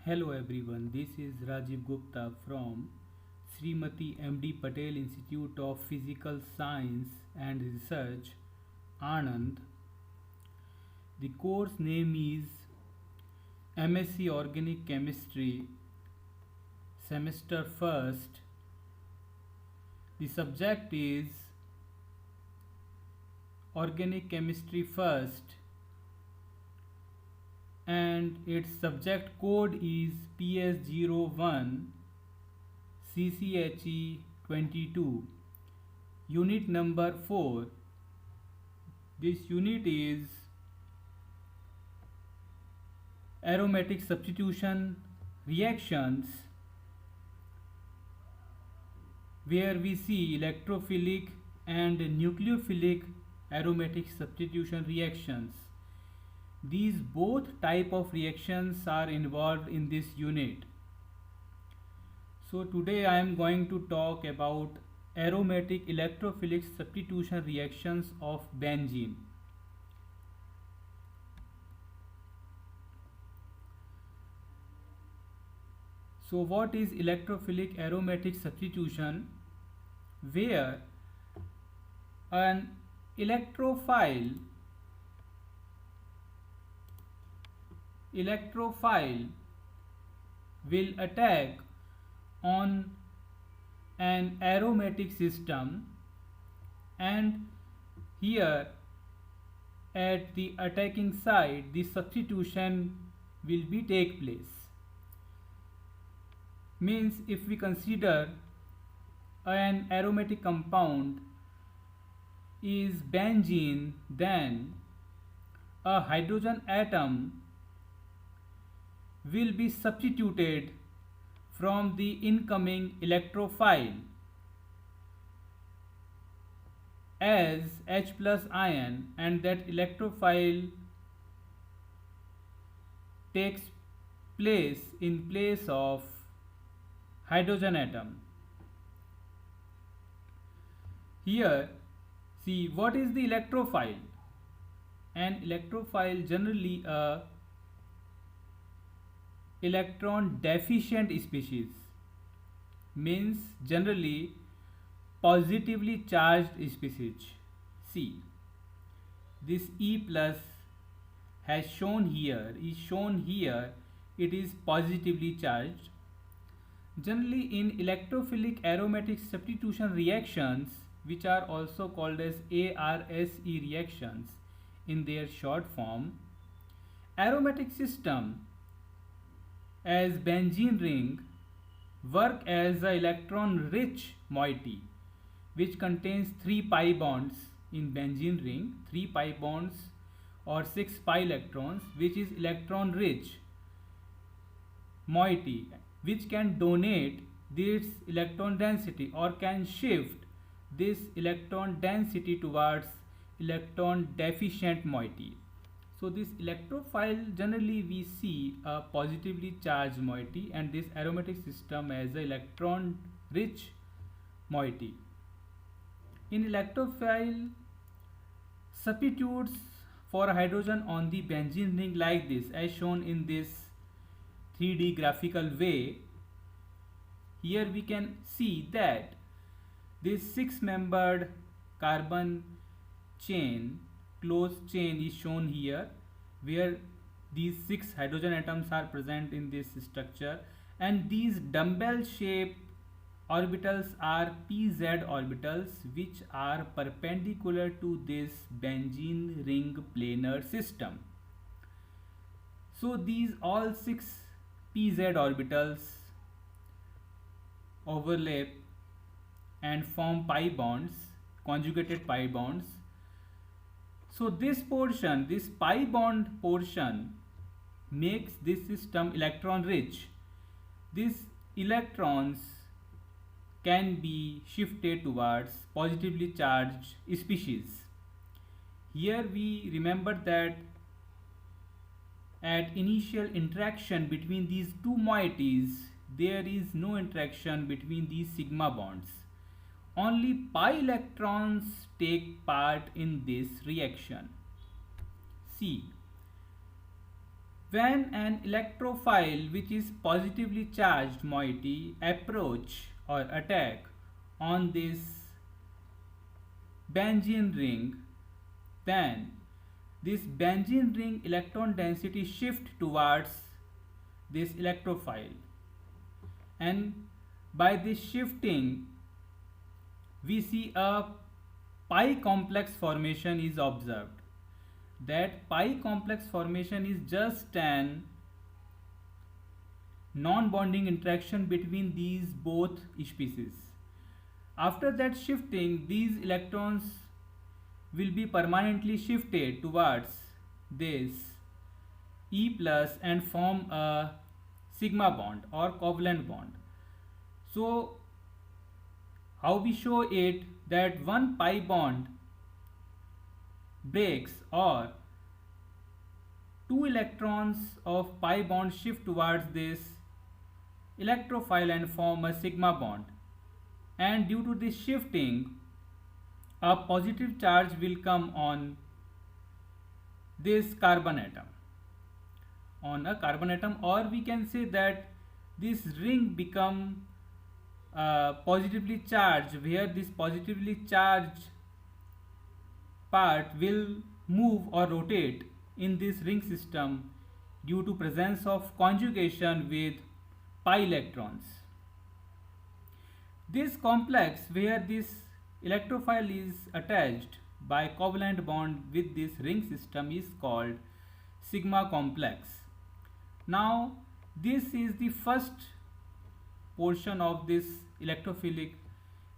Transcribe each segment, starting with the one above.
Hello everyone, this is Rajiv Gupta from Srimati MD Patel Institute of Physical Science and Research, Anand. The course name is MSc Organic Chemistry, Semester 1st. The subject is Organic Chemistry First and its subject code is PS01 CCHE 22. Unit number 4. This unit is aromatic substitution reactions, where we see electrophilic and nucleophilic aromatic substitution reactions. These both type of reactions are involved in this unit. So today I am going to talk about aromatic electrophilic substitution reactions of benzene. So what is electrophilic aromatic substitution? Where an electrophile will attack on an aromatic system, and here at the attacking side the substitution will be take place. Means if we consider an aromatic compound is benzene, then a hydrogen atom will be substituted from the incoming electrophile as H plus ion, and that electrophile takes place in place of hydrogen atom. Here, see what is the electrophile. An electrophile generally a electron deficient species, means generally positively charged species. See, this E plus has shown here, it is positively charged. Generally in electrophilic aromatic substitution reactions, which are also called as ARSE reactions in their short form, aromatic system as benzene ring work as a electron rich moiety which contains 3 pi bonds in benzene ring, 3 pi bonds or 6 pi electrons, which is electron rich moiety which can donate this electron density or can shift this electron density towards electron deficient moiety. So this electrophile generally we see a positively charged moiety, and this aromatic system as a electron rich moiety. In electrophile substitutes for hydrogen on the benzene ring like this, as shown in this 3D graphical way. Here we can see that this 6-membered carbon chain, closed chain, is shown here, where these 6 hydrogen atoms are present in this structure, and these dumbbell shaped orbitals are pz orbitals which are perpendicular to this benzene ring planar system. So these all 6 pz orbitals overlap and form pi bonds, conjugated pi bonds. So this portion, this pi bond portion, makes this system electron rich. These electrons can be shifted towards positively charged species. Here we remember that at initial interaction between these two moieties, there is no interaction between these sigma bonds. Only pi electrons take part in this reaction. See, When an electrophile which is positively charged moiety approach or attack on this benzene ring, then this benzene ring electron density shift towards this electrophile, and by this shifting we see a pi complex formation is observed. That pi complex formation is just an non-bonding interaction between these both species. After that shifting, these electrons will be permanently shifted towards this E plus and form a sigma bond or covalent bond. So how we show it, that one pi bond breaks or two electrons of pi bond shift towards this electrophile and form a sigma bond, and due to this shifting a positive charge will come on this carbon atom, or we can say that this ring become positively charged, where this positively charged part will move or rotate in this ring system due to presence of conjugation with pi electrons. This complex where this electrophile is attached by covalent bond with this ring system is called sigma complex. Now this is the first portion of this electrophilic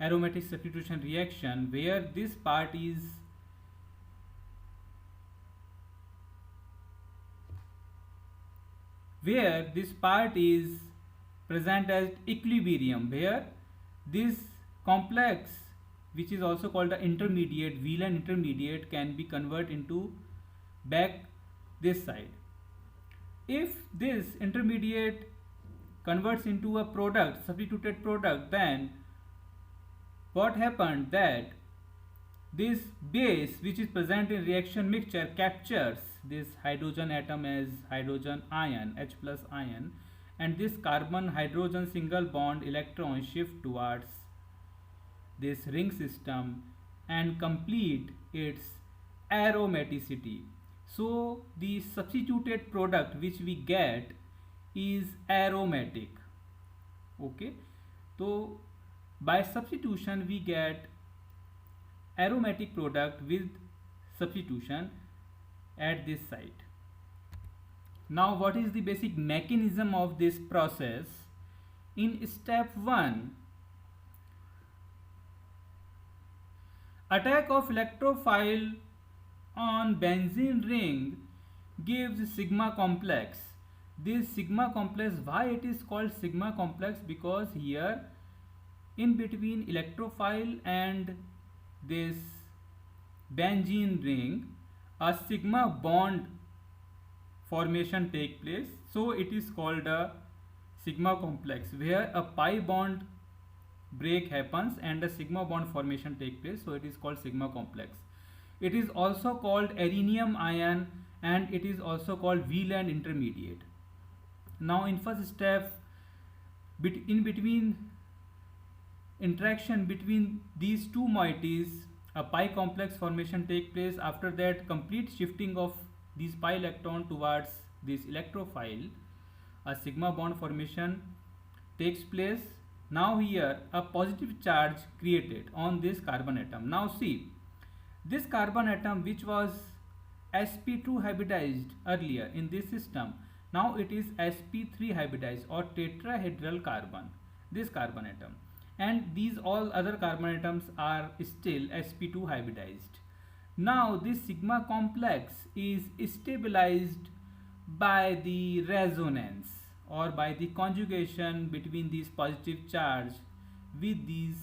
aromatic substitution reaction, where this part is present as equilibrium, where this complex, which is also called the intermediate, Wheeler intermediate, can be converted into back this side. If this intermediate converts into a product, substituted product, then what happened, that this base which is present in reaction mixture captures this hydrogen atom as hydrogen ion, H plus ion, and this carbon hydrogen single bond electron shift towards this ring system and complete its aromaticity. So the substituted product which we get is aromatic. Okay, so by substitution we get aromatic product with substitution at this site. Now what is the basic mechanism of this process? In step 1, attack of electrophile on benzene ring gives sigma complex. This sigma complex, why it is called sigma complex? Because here in between electrophile and this benzene ring a sigma bond formation take place, so it is called a sigma complex, where a pi bond break happens and a sigma bond formation take place, so it is called sigma complex. It is also called arenium ion and it is also called Wheeler intermediate. Now in first step, in between interaction between these two moieties a pi complex formation take place. After that, complete shifting of these pi electron towards this electrophile, a sigma bond formation takes place. Now here a positive charge created on this carbon atom. Now see, this carbon atom which was sp2 hybridized earlier in this system, now it is sp3 hybridized or tetrahedral carbon, this carbon atom, and these all other carbon atoms are still sp2 hybridized. Now this sigma complex is stabilized by the resonance or by the conjugation between these positive charge with these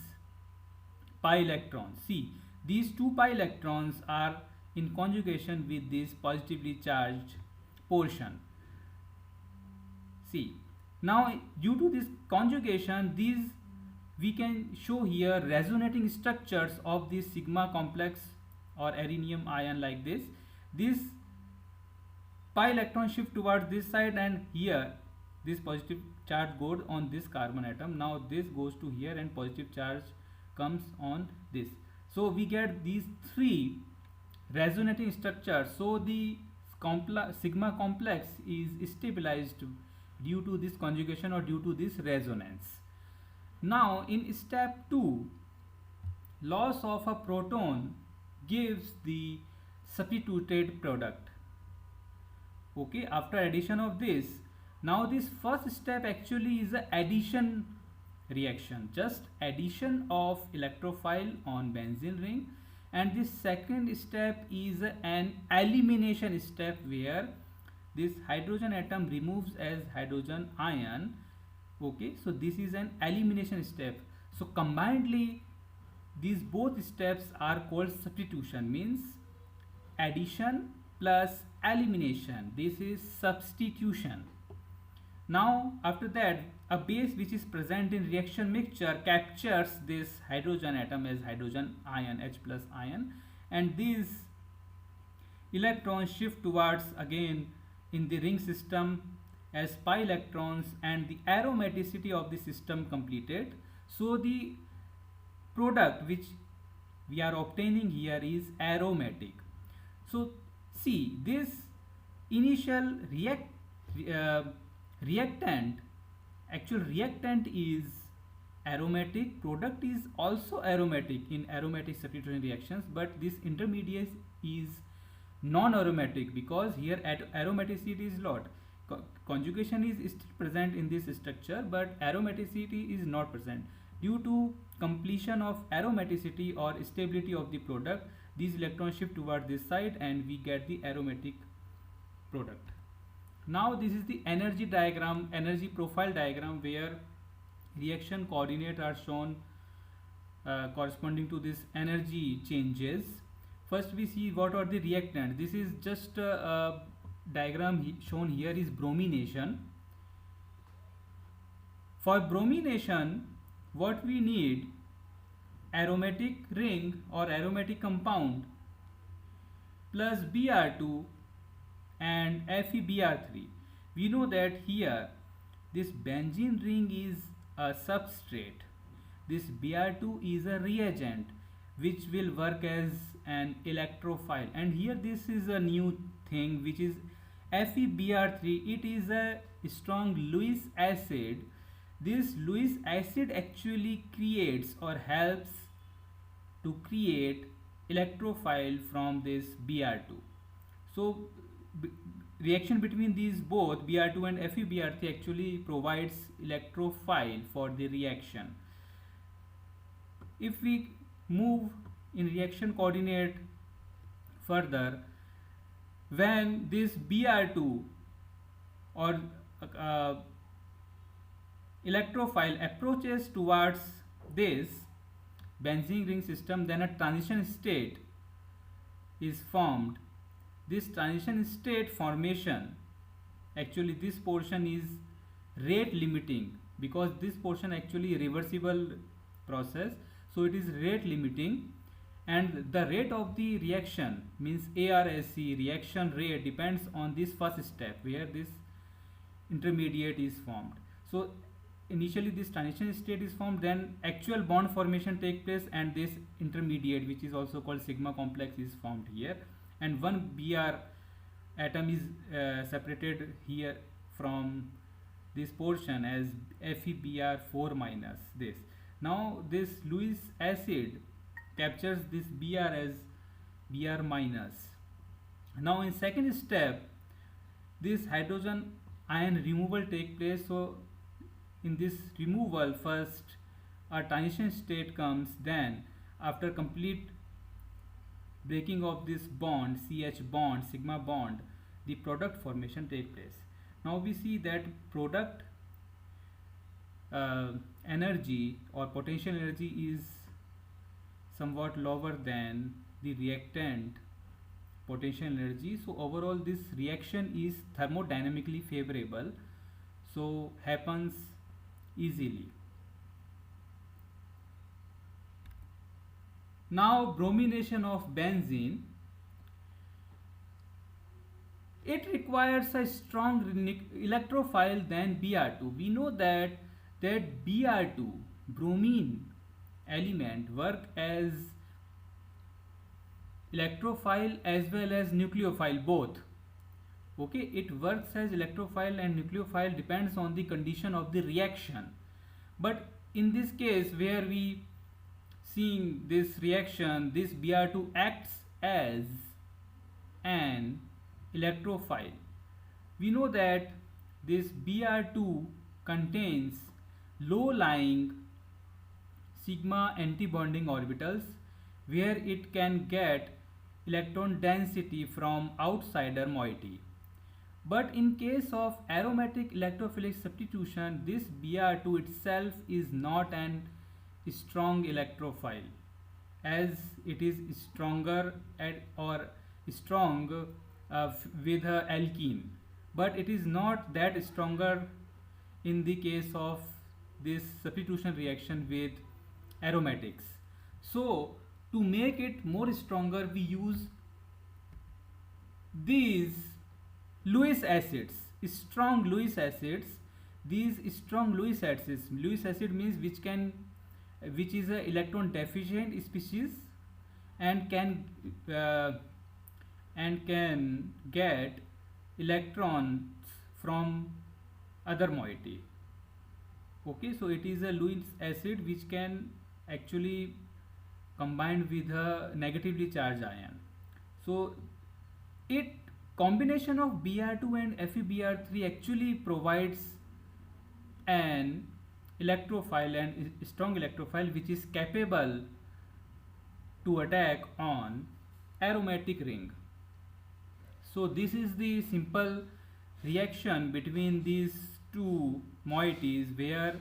pi electrons. See, these two pi electrons are in conjugation with this positively charged portion. See, now due to this conjugation, these we can show here resonating structures of this sigma complex or arenium ion like this. This pi electron shift towards this side, and here this positive charge goes on this carbon atom. Now this goes to here and positive charge comes on this. So we get these three resonating structures. So the sigma complex is stabilized due to this conjugation or due to this resonance. Now in step 2, loss of a proton gives the substituted product. Okay, after addition of this, now this first step actually is a addition reaction, just addition of electrophile on benzene ring, and this second step is an elimination step where this hydrogen atom removes as hydrogen ion. Okay, so this is an elimination step. So combinedly these both steps are called substitution, means addition plus elimination. This is substitution. Now after that, a base which is present in reaction mixture captures this hydrogen atom as hydrogen ion, H plus ion, and these electrons shift towards again in the ring system as pi electrons, and the aromaticity of the system completed. So the product which we are obtaining here is aromatic. So see, this initial reactant, actual reactant is aromatic, product is also aromatic in aromatic substitution reactions, but this intermediate is non-aromatic because here aromaticity is lot. Conjugation is still present in this structure, but aromaticity is not present. Due to completion of aromaticity or stability of the product, these electrons shift toward this side and we get the aromatic product. Now this is the energy diagram, energy profile diagram, where reaction coordinates are shown corresponding to this energy changes. First we see what are the reactants. This is just a diagram shown here is bromination. For bromination, what we need, aromatic ring or aromatic compound plus Br2 and FeBr3. We know that here this benzene ring is a substrate, this Br2 is a reagent which will work as an electrophile, and here this is a new thing which is FeBr3. It is a strong Lewis acid. This Lewis acid actually creates or helps to create electrophile from this Br2. So reaction between these both Br2 and FeBr3 actually provides electrophile for the reaction. If we move in reaction coordinate further, when this Br2 or electrophile approaches towards this benzene ring system, then a transition state is formed. This transition state formation, actually this portion is rate limiting because this portion actually reversible process, so it is rate limiting, and the rate of the reaction means ARSC, reaction rate, depends on this first step where this intermediate is formed. So initially this transition state is formed, then actual bond formation take place, and this intermediate which is also called sigma complex is formed here, and one Br atom is separated here from this portion as FeBr4 minus this. Now this Lewis acid captures this Br as Br minus. Now in second step this hydrogen ion removal take place. So in this removal, first a transition state comes, then after complete breaking of this bond, CH bond, sigma bond, the product formation take place. Now we see that product energy or potential energy is somewhat lower than the reactant potential energy. So overall this reaction is thermodynamically favorable, so happens easily. Now bromination of benzene. It requires a strong electrophile than Br2. We know that Br2 bromine element work as electrophile as well as nucleophile both. Okay, it works as electrophile and nucleophile depends on the condition of the reaction. But in this case where we seeing this reaction, this Br2 acts as an electrophile. We know that this Br2 contains low lying sigma antibonding orbitals where it can get electron density from outsider moiety. But in case of aromatic electrophilic substitution, this Br2 itself is not an strong electrophile as it is stronger or strong with a alkene, but it is not that stronger in the case of this substitution reaction with aromatics. So to make it more stronger we use these Lewis acids, strong Lewis acids. These strong Lewis acid means which is a electron deficient species and uh, can get electrons from other moiety. Okay, so it is a Lewis acid which can actually combine with a negatively charged ion. So it combination of Br2 and FeBr3 actually provides an electrophile and strong electrophile which is capable to attack on aromatic ring. So this is the simple reaction between these two moieties where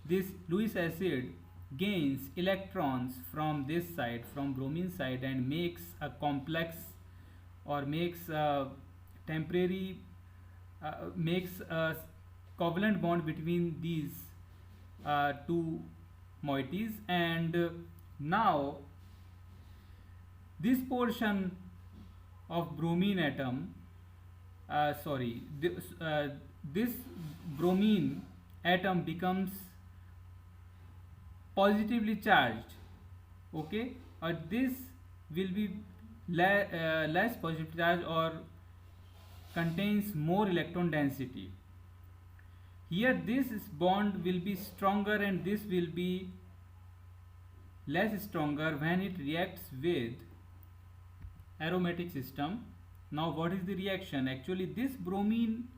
this Lewis acid gains electrons from this side, from bromine side, and makes a complex or makes a temporary makes a covalent bond between these two moieties. And now this portion of bromine atom this bromine atom becomes positively charged. Okay, or this will be less positive charge or contains more electron density. Here this bond will be stronger and this will be less stronger when it reacts with aromatic system. Now what is the reaction? Actually this bromine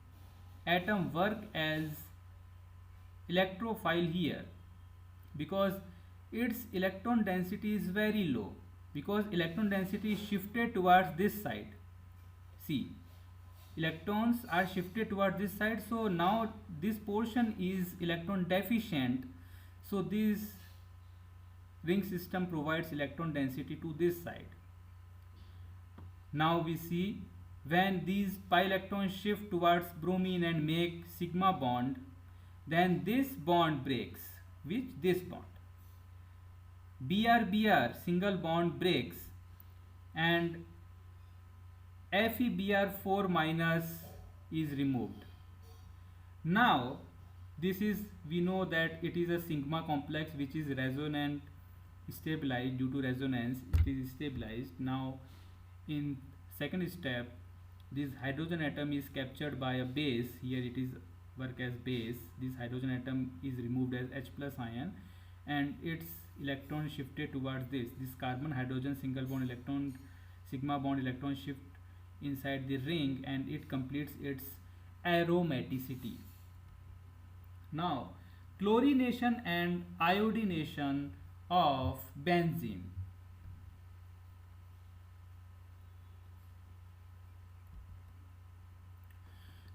atom work as electrophile here because its electron density is very low, because electron density is shifted towards this side. See, electrons are shifted towards this side, so now this portion is electron deficient, so this ring system provides electron density to this side. Now we see when these pi electrons shift towards bromine and make sigma bond, then this bond breaks with this bond. Br single bond breaks and FeBr4 minus is removed. Now this is, we know that it is a sigma complex which is resonant stabilized. Due to resonance it is stabilized. Now in second step this hydrogen atom is captured by a base. Here it is work as base. This hydrogen atom is removed as H plus ion and its electron shifted towards this carbon hydrogen single bond electron sigma bond electron shift inside the ring and it completes its aromaticity. Now chlorination and iodination of benzene.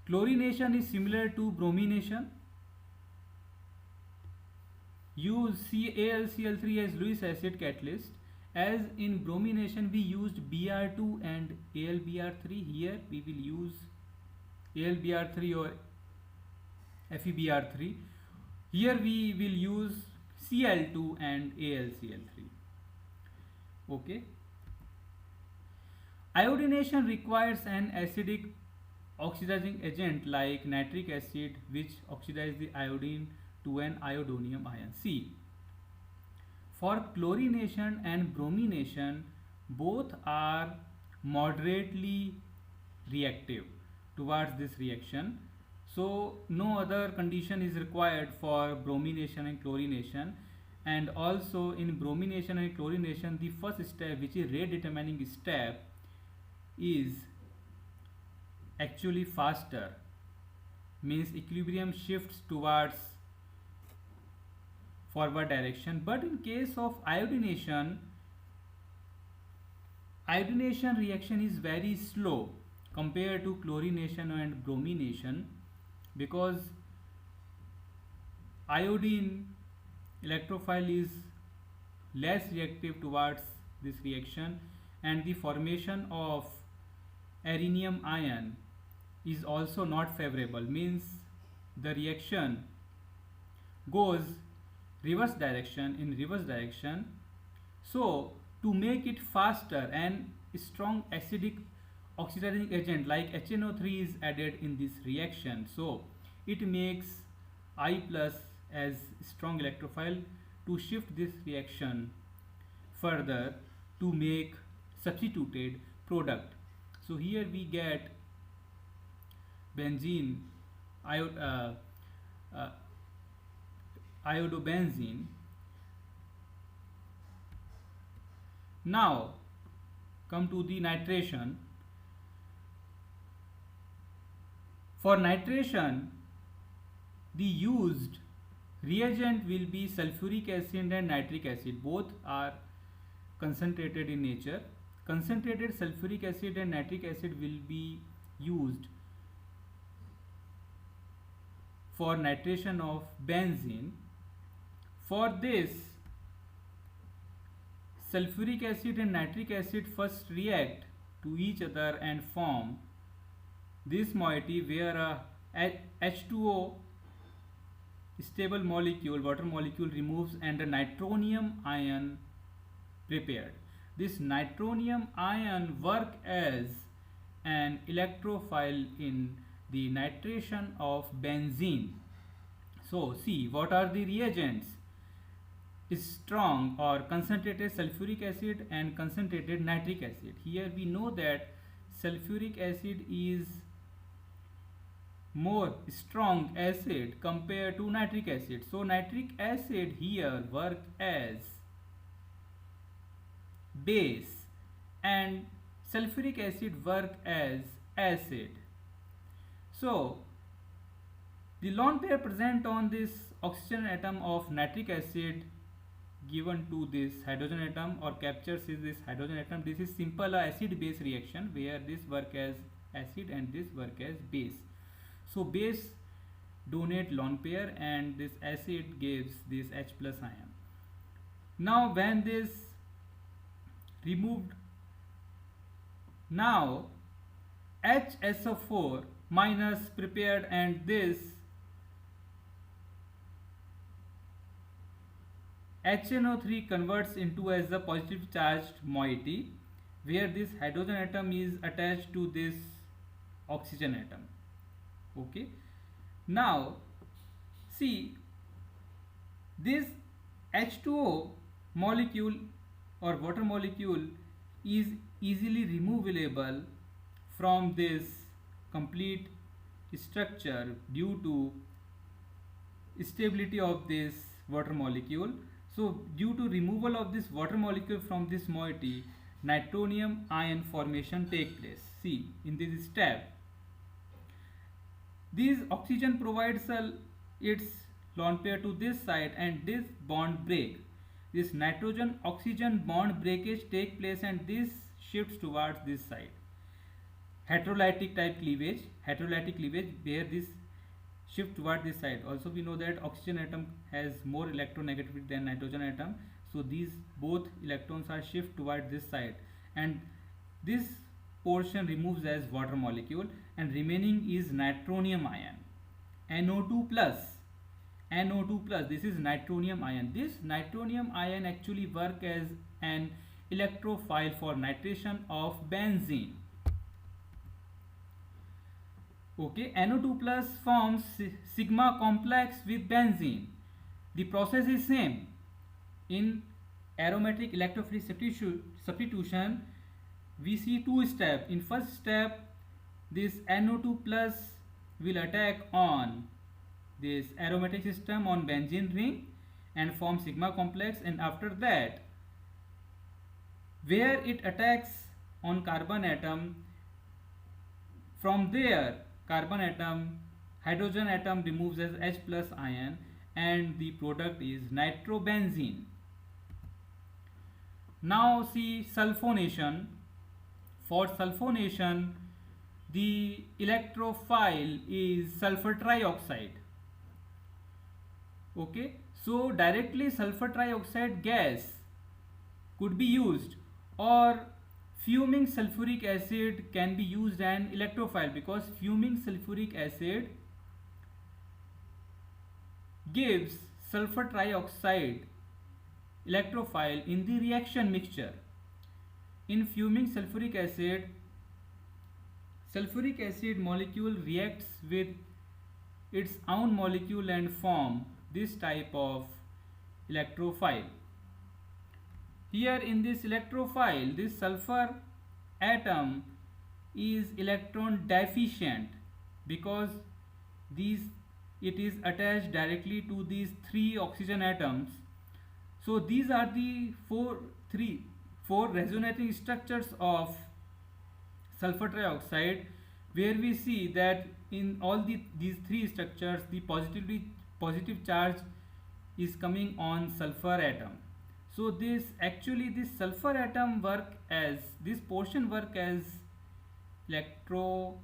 Chlorination is similar to bromination. Use CaLCl3 as Lewis acid catalyst. As in bromination we used Br2 and AlBr3, here we will use AlBr3 or FeBr3. Here we will use Cl2 and AlCl3. Okay. Iodination requires an acidic oxidizing agent like nitric acid which oxidize the iodine to an iodonium ion. See, for chlorination and bromination, both are moderately reactive towards this reaction. So no other condition is required for bromination and chlorination. And also in bromination and chlorination, the first step, which is rate determining step, is actually faster, means equilibrium shifts towards forward direction. But in case of iodination, iodination reaction is very slow compared to chlorination and bromination, because iodine electrophile is less reactive towards this reaction, and the formation of arenium ion is also not favorable, means the reaction goes reverse direction in reverse direction. So to make it faster, and strong acidic oxidizing agent like HNO3 is added in this reaction, so it makes I plus as strong electrophile to shift this reaction further to make substituted product. So here we get benzene, iodobenzene. Now come to the nitration. For nitration, the used reagent will be sulfuric acid and nitric acid. Both are concentrated in nature. Concentrated sulfuric acid and nitric acid will be used for nitration of benzene. For this, sulfuric acid and nitric acid first react to each other and form this moiety where a H2O stable molecule, water molecule, removes and a nitronium ion prepared. This nitronium ion work as an electrophile in the nitration of benzene. So see, what are the reagents? Strong or concentrated sulfuric acid and concentrated nitric acid. Here we know that sulfuric acid is more strong acid compared to nitric acid. So nitric acid here work as base and sulfuric acid work as acid. So the lone pair present on this oxygen atom of nitric acid given to this hydrogen atom or captures this hydrogen atom. This is simple acid base reaction where this work as acid and this work as base. So base donate lone pair and this acid gives this H plus ion. Now when this removed, now HSO4 minus prepared and this HNO3 converts into as the positive charged moiety where this hydrogen atom is attached to this oxygen atom. Okay, now see, this H2O molecule or water molecule is easily removable from this complete structure due to stability of this water molecule. So due to removal of this water molecule from this moiety, nitronium ion formation take place. See, in this step, this oxygen provides its lone pair to this side and this bond break. This nitrogen oxygen bond breakage take place and this shifts towards this side. Heterolytic cleavage where this shift toward this side. Also we know that oxygen atom has more electronegativity than nitrogen atom, so these both electrons are shift toward this side and this portion removes as water molecule and remaining is nitronium ion, NO2 plus. This is nitronium ion. This nitronium ion actually work as an electrophile for nitration of benzene. Okay, NO2 plus forms sigma complex with benzene. The process is same. In aromatic electrophilic substitution, we see two steps. In first step, this NO2 plus will attack on this aromatic system on benzene ring and form sigma complex, and after that, where it attacks on carbon atom, from there carbon atom, hydrogen atom removes as H plus ion, and the product is nitrobenzene. Now see sulfonation. For sulfonation, the electrophile is sulfur trioxide. Okay, so directly sulfur trioxide gas could be used, or fuming sulfuric acid can be used an electrophile, because fuming sulfuric acid gives sulfur trioxide electrophile in the reaction mixture. In fuming sulfuric acid molecule reacts with its own molecule and form this type of electrophile. Here in this electrophile, this sulfur atom is electron deficient, because these it is attached directly to these three oxygen atoms. So these are the four resonating structures of sulfur trioxide, where we see that in all these three structures the positive charge is coming on sulfur atom. So this sulfur atom this portion work as electro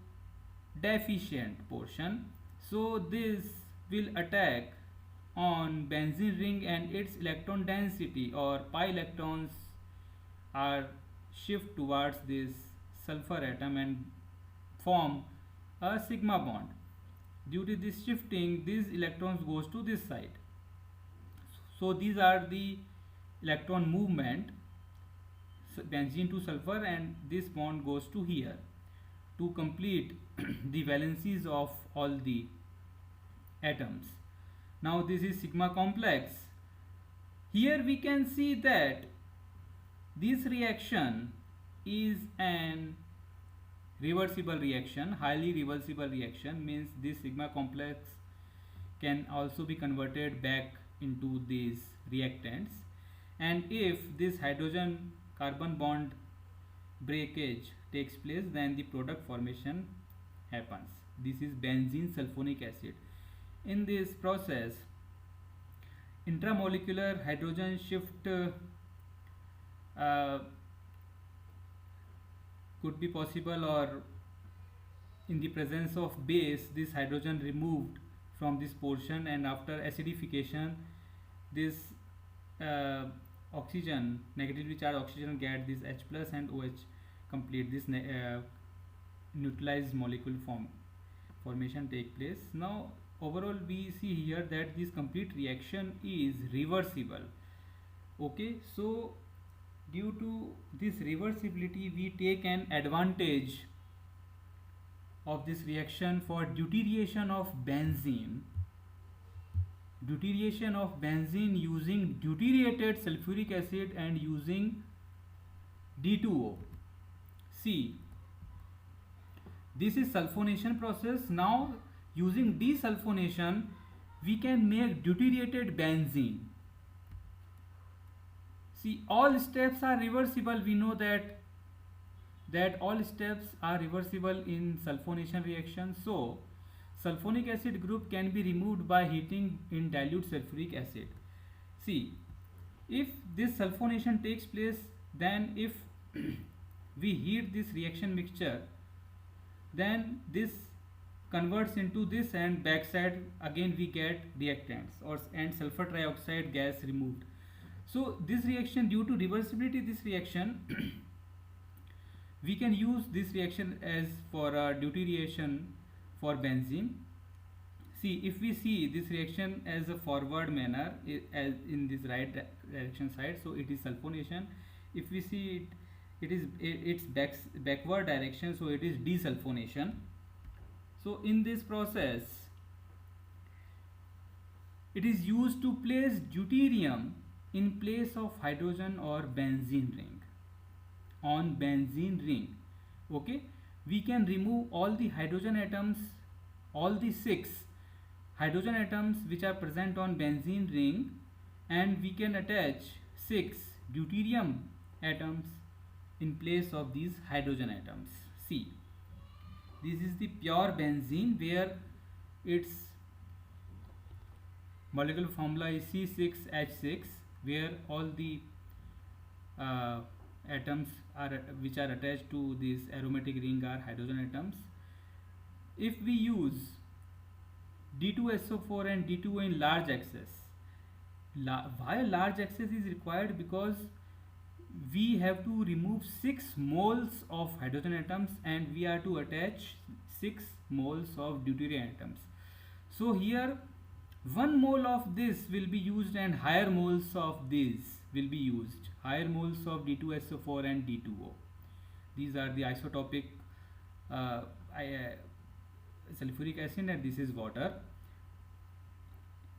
deficient portion. So this will attack on benzene ring, and its electron density or pi electrons are shift towards this sulfur atom and form a sigma bond. Due to this shifting, these electrons goes to this side. So these are the electron movement, benzene to sulfur, and this bond goes to here to complete the valencies of all the atoms. Now this is sigma complex. Here we can see that this reaction is an reversible reaction, highly reversible reaction, means this sigma complex can also be converted back into these reactants. And if this hydrogen carbon bond breakage takes place, then the product formation happens. This is benzene sulfonic acid. In this process, intramolecular hydrogen shift could be possible, or in the presence of base, this hydrogen removed from this portion, and after acidification, this oxygen, negatively charged oxygen, get this H plus and OH complete this neutralized molecule formation take place. Now overall we see here that this complete reaction is reversible. Okay, so due to this reversibility, we take an advantage of this reaction for deuteriation of benzene using deuterated sulfuric acid and using D2O. See, this is sulfonation process. Now using desulfonation, we can make deuterated benzene. See, all steps are reversible. We know that all steps are reversible in sulfonation reaction. So sulfonic acid group can be removed by heating in dilute sulfuric acid. See, if this sulfonation takes place, then if we heat this reaction mixture, then this converts into this, and backside again we get reactants and sulfur trioxide gas removed. So this reaction, due to reversibility, this reaction we can use this reaction as for deuteration for benzene. See, if we see this reaction as a forward manner, as in this right direction side, so it is sulfonation. If we see it is its backward direction, so it is desulfonation. So in this process, it is used to place deuterium in place of hydrogen or benzene ring. On benzene ring, okay, we can remove all the hydrogen atoms, all the 6 hydrogen atoms which are present on benzene ring, and we can attach 6 deuterium atoms in place of these hydrogen atoms. See, this is the pure benzene where its molecular formula is C6H6, where all the atoms are which are attached to this aromatic ring are hydrogen atoms. If we use D2SO4 and D2O in large excess, why large excess is required? Because we have to remove 6 moles of hydrogen atoms and we are to attach 6 moles of deuterium atoms. So here 1 mole of this will be used and higher moles of these will be used, higher moles of D2SO4 and D2O. These are the isotopic sulfuric acid, and this is water.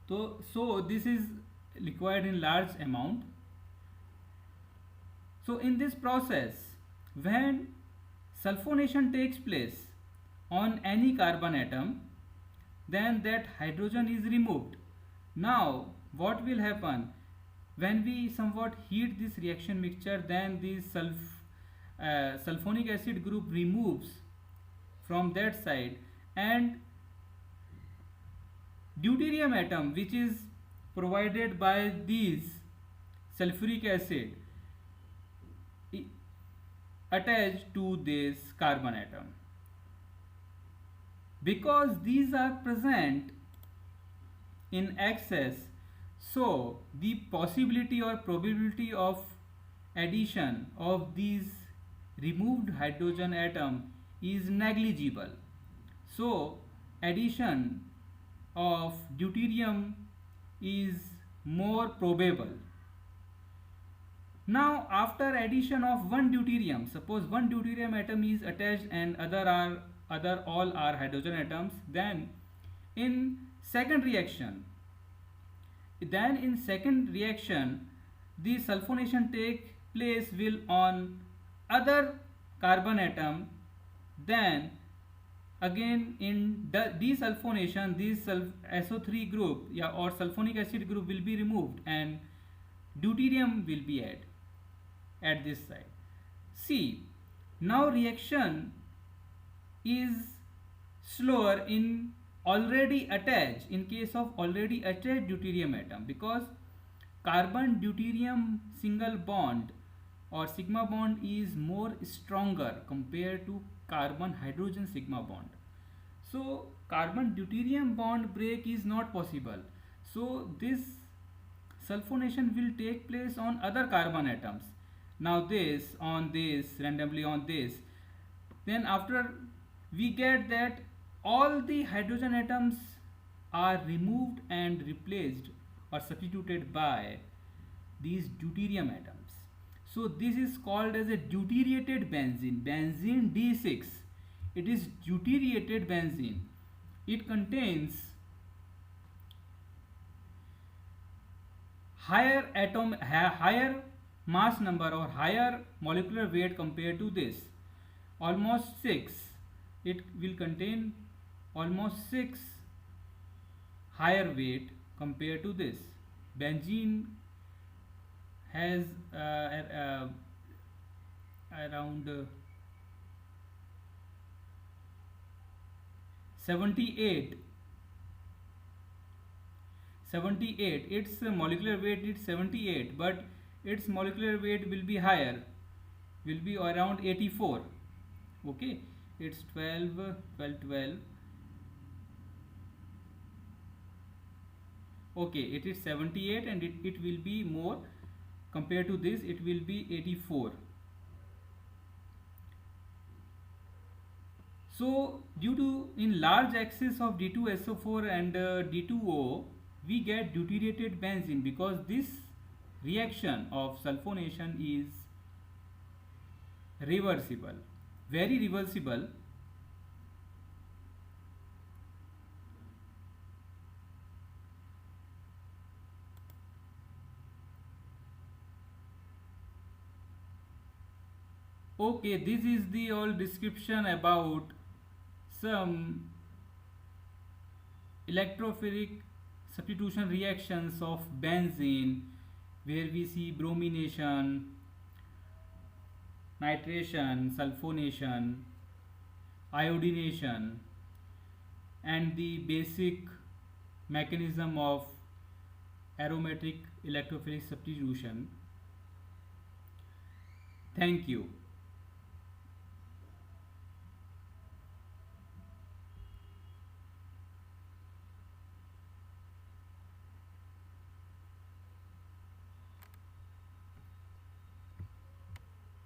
So this is required in large amount. So in this process, when sulfonation takes place on any carbon atom, then that hydrogen is removed. Now what will happen when we somewhat heat this reaction mixture? Then this sulfonic acid group removes from that side, and deuterium atom which is provided by these sulfuric acid attached to this carbon atom. Because these are present in excess, so the possibility or probability of addition of these removed hydrogen atom is negligible. So addition of deuterium is more probable. Now after addition of one deuterium, suppose one deuterium atom is attached and all are hydrogen atoms, then in second reaction the sulfonation take place will on other carbon atom. Then again in desulfonation, this SO3 group or sulfonic acid group will be removed and deuterium will be added at this side. See, now reaction is slower in already attached, in case of already attached deuterium atom, because carbon deuterium single bond or sigma bond is more stronger compared to carbon hydrogen sigma bond. So carbon deuterium bond break is not possible. So this sulfonation will take place on other carbon atoms. Now this on this, randomly on this. Then after we get that all the hydrogen atoms are removed and replaced or substituted by these deuterium atoms. So this is called as a deuterated benzene, benzene D6. It is deuterated benzene. It contains higher mass number or higher molecular weight compared to this, almost 6. It will contain almost 6 higher weight compared to this. Benzene has around 78. Its molecular weight is 78, but its molecular weight will be higher, will be around 84. Okay, it's 12. Okay, it is 78 and it will be more compared to this, it will be 84. So due to in large excess of D2SO4 and D2O, we get deuterated benzene, because this reaction of sulfonation is reversible, very reversible. Okay, this is the all description about some electrophilic substitution reactions of benzene, where we see bromination, nitration, sulfonation, iodination, and the basic mechanism of aromatic electrophilic substitution. Thank you.